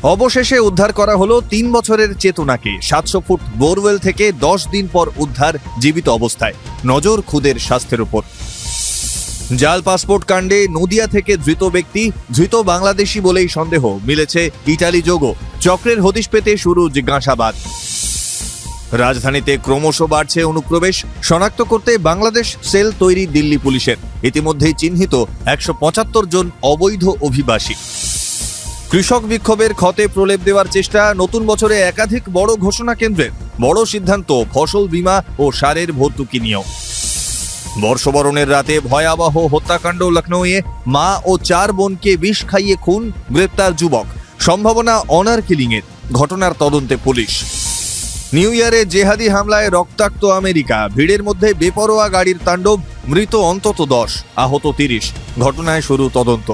অবশেষে উদ্ধার করা হলো ৩ বছরের চেতনাকে। ৭০০ ফুট বোরওয়েল থেকে ১০ দিন পর উদ্ধার জীবিত অবস্থায়। নজর খুদের স্বাস্থ্যের উপর। জাল পাসপোর্ট কাণ্ডে নদিয়া থেকে ধৃত ব্যক্তি ধৃত বাংলাদেশি বলেই সন্দেহ, মিলেছে ইটালি যোগ। চক্রের হদিশ পেতে শুরু জিজ্ঞাসাবাদ। রাজধানীতে ক্রমশ বাড়ছে অনুপ্রবেশ, শনাক্ত করতে বাংলাদেশ সেল তৈরি দিল্লি পুলিশের। ইতিমধ্যেই চিহ্নিত ১৭৫ জন অবৈধ অভিবাসী। কৃষক বিক্ষোভের ক্ষতে প্রলেপ দেওয়ার চেষ্টা, নতুন বছরে একাধিক বড় ঘোষণা কেন্দ্রের। বড় সিদ্ধান্ত ফসল বীমা ও সারের ভর্তুকি নিয়েও। বর্ষবরণের রাতে ভয়াবহ হত্যাকাণ্ড লখনৌয়ে, মা ও ৪ বোনকে বিষ খাইয়ে খুন, গ্রেপ্তার যুবক। সম্ভাবনা অনার কিলিংয়ের, ঘটনার তদন্তে পুলিশ। নিউ ইয়ারে জেহাদি হামলায় রক্তাক্ত আমেরিকা, ভিড়ের মধ্যে বেপরোয়া গাড়ির তাণ্ডব, মৃত অন্তত ১০, আহত ৩০। ঘটনায় শুরু তদন্ত।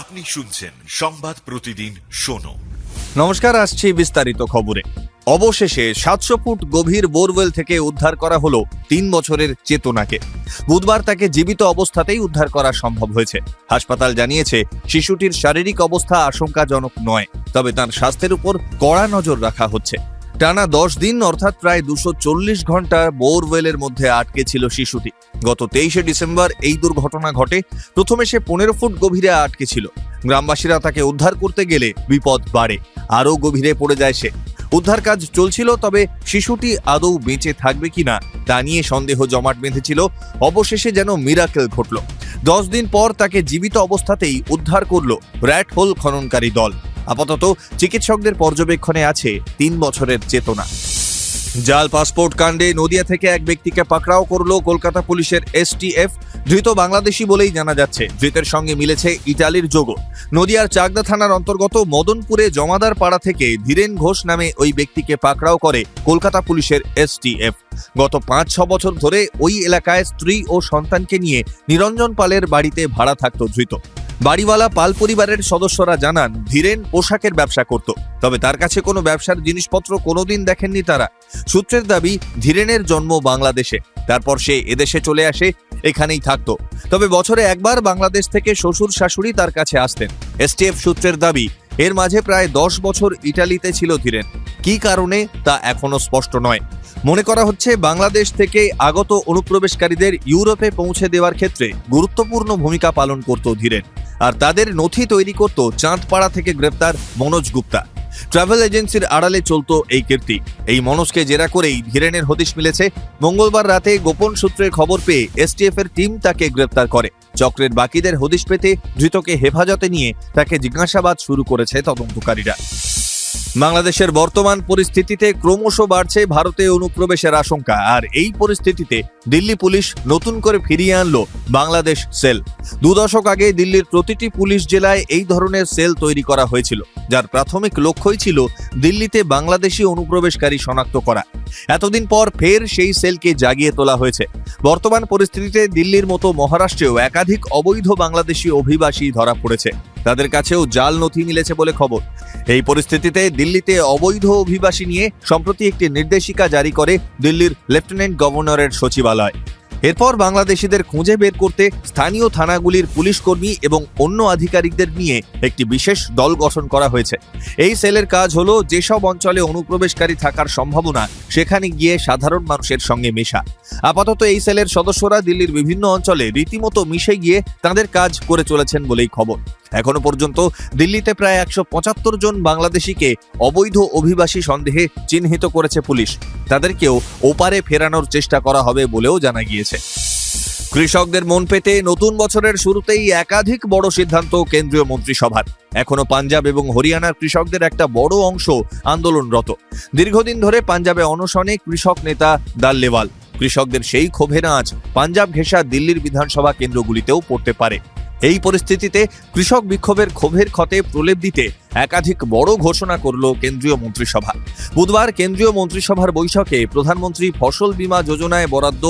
আপনি শুনছেন সংবাদ প্রতিদিন শোনো। নমস্কার, আসছি বিস্তারিত খবরে। অবশেষে ৭০০ ফুট গভীর বোরওয়েল থেকে উদ্ধার করা হলো ৩ বছরের চেতনাকে। বুধবার তাকে জীবিত অবস্থাতেই উদ্ধার করা সম্ভব হয়েছে। হাসপাতাল জানিয়েছে শিশুটির শারীরিক অবস্থা আশঙ্কাজনক নয়, তবে তার স্বাস্থ্যের উপর কড়া নজর রাখা হচ্ছে। টানা ১০ দিন অর্থাৎ প্রায় ২৪০ ঘন্টা বোরওয়েলের মধ্যে আটকে ছিল শিশুটি। গত ২৩শে ডিসেম্বর এই দুর্ঘটনা ঘটে। প্রথমে সে ১৫ ফুট গভীরে আটকে ছিল। গ্রামবাসীরা তাকে উদ্ধার করতে গেলে বিপদ বাড়ে, আরও গভীরে পড়ে যায় সে। উদ্ধার কাজ চলছিল, তবে শিশুটি আদৌ বেঁচে থাকবে কিনা তা নিয়ে সন্দেহ জমাট বেঁধেছিল। অবশেষে যেন মিরাকেল ঘটল। ১০ দিন পর তাকে জীবিত অবস্থাতেই উদ্ধার করল র্যাট হোল খননকারী দল। আপাতত চিকিৎসকদের পর্যবেক্ষণে আছে ৩ বছরের চেতনা। জাল পাসপোর্ট কাণ্ডে নদিয়া থেকে এক ব্যক্তিকে পাকড়াও করল কলকাতা পুলিশের এসটিএফ। ধৃত বাংলাদেশি বলেই জানা যাচ্ছে। ধৃতের সঙ্গে মিলেছে ইটালির যোগ। নদিয়ার চাকদা থানার অন্তর্গত মদনপুরে জমাদার পাড়া থেকে ধীরেন ঘোষ নামে ওই ব্যক্তিকে পাকড়াও করে কলকাতা পুলিশের এসটিএফ। গত ৫-৬ বছর ধরে ওই এলাকায় স্ত্রী ও সন্তানকে নিয়ে নিরঞ্জন পালের বাড়িতে ভাড়া থাকত ধৃত। বাড়িওয়ালা পাল পরিবারের সদস্যরা জানান, ধীরেন পোশাকের ব্যবসা করত, তবে তার কাছে কোনো ব্যবসার জিনিসপত্র কোনোদিন দেখেননি তারা। সূত্রের দাবি, ধীরেনের জন্ম বাংলাদেশে, তারপর সে এদেশে চলে আসে, এখানেই থাকতো। তবে বছরে একবার বাংলাদেশ থেকে শ্বশুর শাশুড়ি তার কাছে আসতেন। এসটিএফ সূত্রের দাবি, এর মাঝে প্রায় ১০ বছর ইটালিতে ছিল ধীরেন। কী কারণে তা এখনো স্পষ্ট নয়। মনে করা হচ্ছে বাংলাদেশ থেকে আগত অনুপ্রবেশকারীদের ইউরোপে পৌঁছে দেওয়ার ক্ষেত্রে গুরুত্বপূর্ণ ভূমিকা পালন করত ধীরেন। আর তাদের নথি তৈরি করত চাঁদপাড়া থেকে গ্রেপ্তার মনোজ গুপ্তা। ট্রাভেল এজেন্সির আড়ালে চলত এই কীর্তি। এই মনোজকে জেরা করেই ধীরেনের হদিশ মিলেছে। মঙ্গলবার রাতে গোপন সূত্রের খবর পেয়ে এসটিএফ এর টিম তাকে গ্রেপ্তার করে। চক্রের বাকিদের হদিশ পেতে ধৃতকে হেফাজতে নিয়ে তাকে জিজ্ঞাসাবাদ শুরু করেছে তদন্তকারীরা। বাংলাদেশের বর্তমান পরিস্থিতিতে ক্রমশ বাড়ছে ভারতে অনুপ্রবেশের আশঙ্কা। আর এই পরিস্থিতিতে দিল্লি পুলিশ নতুন করে ফিরিয়ে আনলো বাংলাদেশ সেল। ২ দশক আগে দিল্লির প্রতিটি পুলিশ জেলায় এই ধরনের সেল তৈরি করা হয়েছিল, যার প্রাথমিক লক্ষ্যই ছিল দিল্লিতে বাংলাদেশি অনুপ্রবেশকারী শনাক্ত করা। এতদিন পর ফের সেই সেলকে জাগিয়ে তোলা হয়েছে। বর্তমান পরিস্থিতিতে দিল্লির মতো মহারাষ্ট্রেও একাধিক অবৈধ বাংলাদেশি অভিবাসী ধরা পড়েছে। তাদের কাছেও জাল নথি মিলেছে বলে খবর। এই পরিস্থিতিতে দিল্লিতে অবৈধ অভিবাসী নিয়ে সম্প্রতি একটি নির্দেশিকা জারি করে দিল্লির লেফটেন্যান্ট গভর্নরের সচিবালয়। এরপর বাংলাদেশিদের খুঁজে বের করতে স্থানীয় থানাগুলির পুলিশ কর্মী এবং অন্য আধিকারিকদের নিয়ে একটি বিশেষ দল গঠন করা হয়েছে। এই সেলের কাজ হলো যেসব অঞ্চলে অনুপ্রবেশকারী থাকার সম্ভাবনা, সেখানে গিয়ে সাধারণ মানুষের সঙ্গে মেশা। আপাতত এই সেলের সদস্যরা দিল্লির বিভিন্ন অঞ্চলে রীতিমতো মিশে গিয়ে তাদের কাজ করে চলেছেন বলেই খবর। এখনো পর্যন্ত দিল্লিতে প্রায় ১৭৫ জন বাংলাদেশিকে অবৈধ অভিবাসী সন্দেহে চিহ্নিত করেছে পুলিশ। তাদেরকেও ওপারে ফেরানোর চেষ্টা করা হবে বলেও জানা গিয়েছে। কৃষকদের মন পেতে নতুন বছরের শুরুতেই একাধিক বড় সিদ্ধান্ত কেন্দ্রীয় মন্ত্রিসভার। এখনো পাঞ্জাব এবং হরিয়ানার কৃষকদের একটা বড় অংশ আন্দোলনরত। দীর্ঘদিন ধরে পাঞ্জাবে অনশনে কৃষক নেতা দাল্লেওয়াল। কৃষকদের সেই ক্ষোভের আঁচ পাঞ্জাব ঘেঁষা দিল্লির বিধানসভা কেন্দ্রগুলিতেও পড়তে পারে। এই পরিস্থিতিতে কৃষক বিক্ষোভের ক্ষোভের ক্ষতে প্রলেপ দিতে একাধিক বড় ঘোষণা করল কেন্দ্রীয় মন্ত্রিসভা। বুধবার কেন্দ্রীয় মন্ত্রিসভার বৈঠকে প্রধানমন্ত্রী ফসল বীমা যোজনায় বরাদ্দ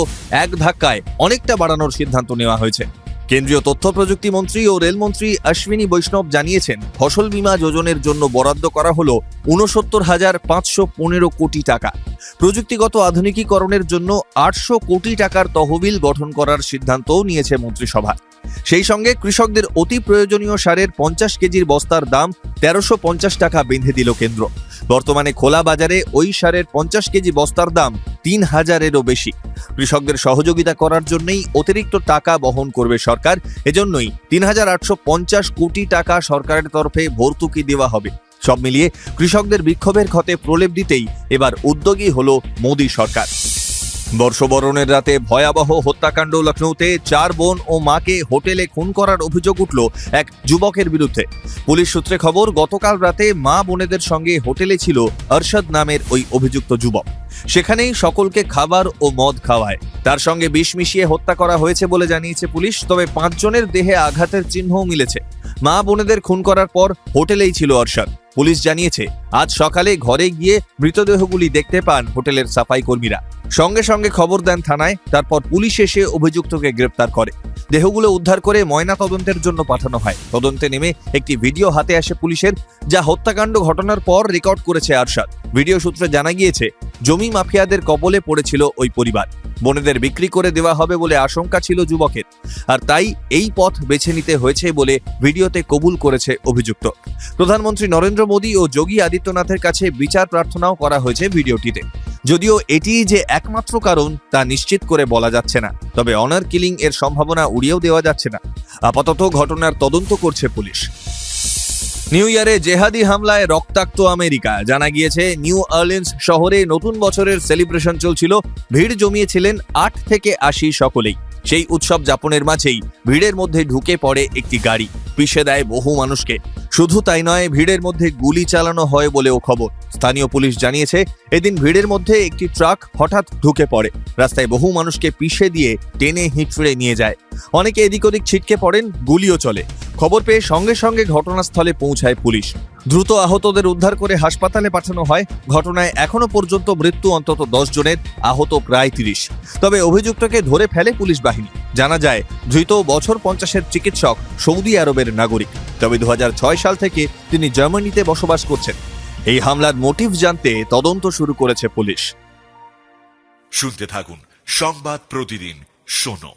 এক ধাক্কায় অনেকটা বাড়ানোর সিদ্ধান্ত নেওয়া হয়েছে। কেন্দ্রীয় তথ্য প্রযুক্তি মন্ত্রী ও রেলমন্ত্রী অশ্বিনী বৈষ্ণব জানিয়েছেন, ফসল বীমা যোজনের জন্য বরাদ্দ করা হলো ৬৯,৫১৫ কোটি টাকা। প্রযুক্তিগত আধুনিকীকরণের জন্য ৮০০ কোটি টাকার তহবিল গঠন করার সিদ্ধান্তও নিয়েছে মন্ত্রিসভা। সেই সঙ্গে কৃষকদের অতি প্রয়োজনীয় সারের ৫০ কেজির বস্তার দাম ১৩৫০ টাকা বেঁধে দিল কেন্দ্র। বর্তমানে খোলা বাজারে ওই সারের ৫০ কেজি বস্তার দাম ৩,০০০-এরও বেশি। কৃষকদের সহযোগিতা করার জন্যই অতিরিক্ত টাকা বহন করবে সরকার। এজন্যই ৩,৮৫০ কোটি টাকা সরকারের তরফে ভর্তুকি দেওয়া হবে। সব মিলিয়ে কৃষকদের বিক্ষোভের ক্ষতে প্রলেপ দিতেই এবার উদ্যোগী হলো মোদী সরকার। বর্ষবরণের রাতে ভয়াবহ হত্যাকাণ্ড লখনৌতে ৪ বোন ও মাকে হোটেলে খুন করার অভিযোগ উঠল এক যুবকের বিরুদ্ধে। পুলিশ সূত্রে খবর, গতকাল রাতে মা বোনেদের সঙ্গে হোটেলে ছিল অরশদ নামের ওই অভিযুক্ত যুবক। সেখানেই সকলকে খাবার ও মদ খাওয়ায়। তার সঙ্গে বিষ মিশিয়ে হত্যা করা হয়েছে বলে জানিয়েছে পুলিশ। তবে ৫ জনের দেহে আঘাতের চিহ্নও মিলেছে। মা বোনেদের খুন করার পর হোটেলেই ছিল অরশদ। পুলিশ জানিয়েছে, আজ সকালে ঘরে গিয়ে মৃতদেহগুলি দেখতে পান হোটেলের সাফাই কর্মীরা। সঙ্গে সঙ্গে খবর দেন থানায়। তারপর পুলিশ এসে অভিযুক্তকে গ্রেপ্তার করে। দেহগুলো উদ্ধার করে ময়না তদন্তের জন্য পাঠানো হয়। তদন্তে নেমে একটি ভিডিও হাতে আসে পুলিশের, যা হত্যাকাণ্ড ঘটনার পর রেকর্ড করেছে আরশাদ। ভিডিও সূত্রে জানা গিয়েছে, জমি মাফিয়াদের কবলে পড়েছিল ওই পরিবার। বোনেদের বিক্রি করে দেওয়া হবে বলে আশঙ্কা ছিল যুবকের, আর তাই এই পথ বেছে নিতে হয়েছে বলে ভিডিওতে কবুল করেছে অভিযুক্ত। প্রধানমন্ত্রী নরেন্দ্র মোদী ও যোগী আদিত্যনাথের কাছে বিচার প্রার্থনাও করা হয়েছে ভিডিওটিতে। যদিও এটি যে একমাত্র কারণ তা নিশ্চিত করে বলা যাচ্ছে না, তবে অনার কিলিং এর সম্ভাবনা উড়িয়েও দেওয়া যাচ্ছে না। আপাতত ঘটনার তদন্ত করছে পুলিশ। নিউ ইয়ারে জেহাদি হামলায় রক্তাক্ত আমেরিকা। জানা গিয়েছে, নিউ অর্লিন্স শহরে নতুন বছরের সেলিব্রেশন চলছিল। ভিড় জমিয়েছিলেন ৮ থেকে ৮০ সকলেই। সেই উৎসব যাপনের মাঝেই ভিড়ের মধ্যে ঢুকে পড়ে একটি গাড়ি, পিষে দেয় বহু মানুষকে। শুধু তাই নয়, ভিড়ের মধ্যে গুলি চালানো হয় বলেও খবর। স্থানীয় পুলিশ জানিয়েছে, এদিন ভিড়ের মধ্যে একটি ট্রাক হঠাৎ ঢুকে পড়ে। রাস্তায় বহু মানুষকে পিষে দিয়ে টেনে হিঁচড়ে নিয়ে যায়। অনেকে এদিক ওদিক ছিটকে পড়েন, গুলিও চলে। খবর পেয়ে সঙ্গে সঙ্গে ঘটনাস্থলে পৌঁছায় পুলিশ। দ্রুত আহতদের উদ্ধার করে হাসপাতালে পাঠানো হয়। ঘটনায় এখনো পর্যন্ত মৃত্যু অন্তত 10 জনের, আহত প্রায় 30। তবে অভিযুক্তকে ধরে ফেলে পুলিশ বাহিনী। জানা যায়, ধৃত বছর 50-এর চিকিৎসক সৌদি আরবের নাগরিক। তবে 2006 সাল থেকে তিনি জার্মানিতে বসবাস করছেন। এই হামলার মোটিভ জানতে তদন্ত শুরু করেছে পুলিশ। শুনতে থাকুন সংবাদ প্রতিদিন শোনো।